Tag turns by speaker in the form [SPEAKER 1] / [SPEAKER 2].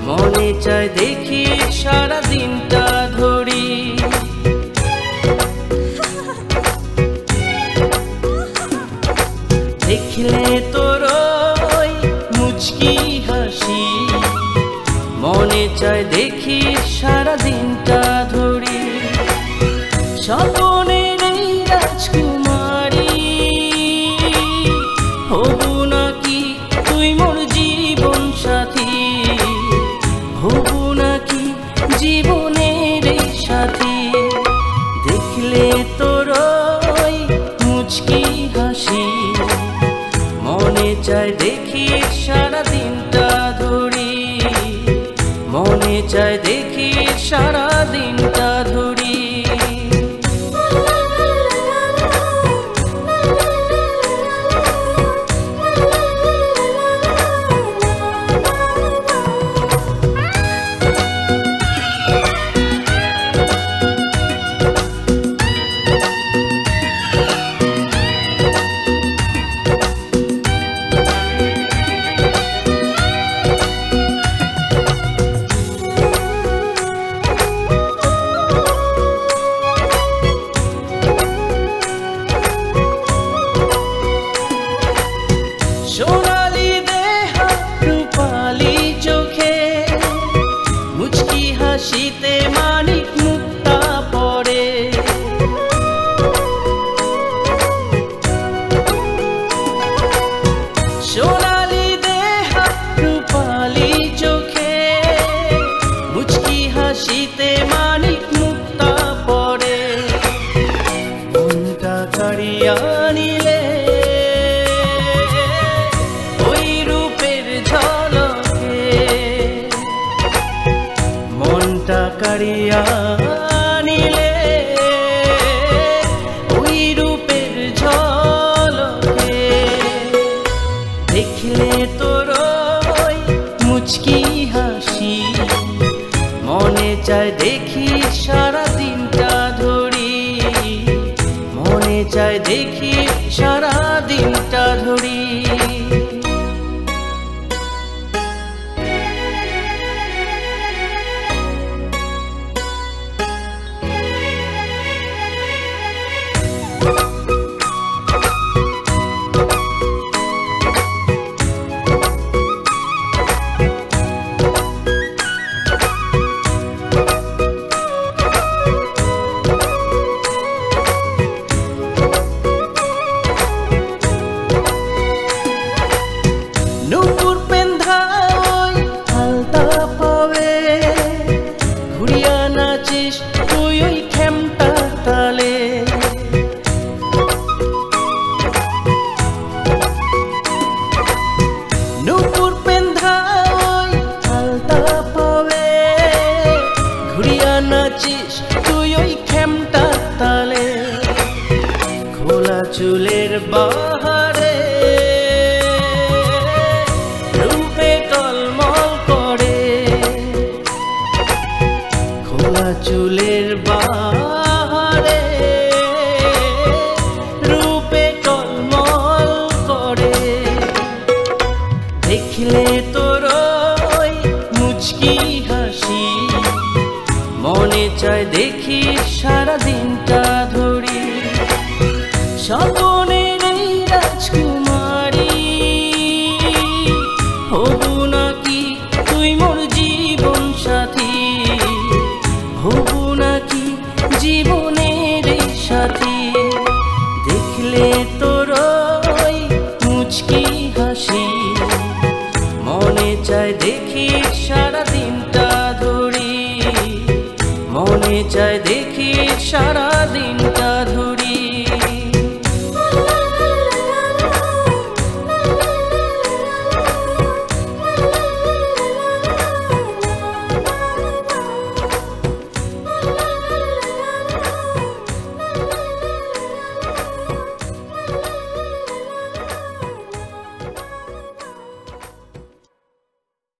[SPEAKER 1] মনে চায় দেখি সারা দিনটা ধরি। দেখলে তোর ওই মুচকি হাসি, মনে চায় দেখি সারা দিনটা ধরি। স্বপনের এই রাজকুমারী হবু নাকি তুই মোর জীবন সাথী, হবু নাকি জীবনের এই সাথী। দেখলে তোর ওই মুচকি হাসি, মনে চায় দেখি সারা দিনটা ধরি। মনে চায় দেখি সারা দিনটা ধরি। সোনালি দেহা রূপালি চোখে, মুচকি হাসিতে মানিক মুক্তা পড়ে। সোনালি দেহা রূপালি চোখে, মুচকি হাসিতে মানিক মুক্তা পড়ে। মনটা কাড়িয়া নিলে কাড়িয়া নিলে ওই রূপের ঝলকে। দেখলে তোর ওই মুচকি হাসি, মনে চায় দেখি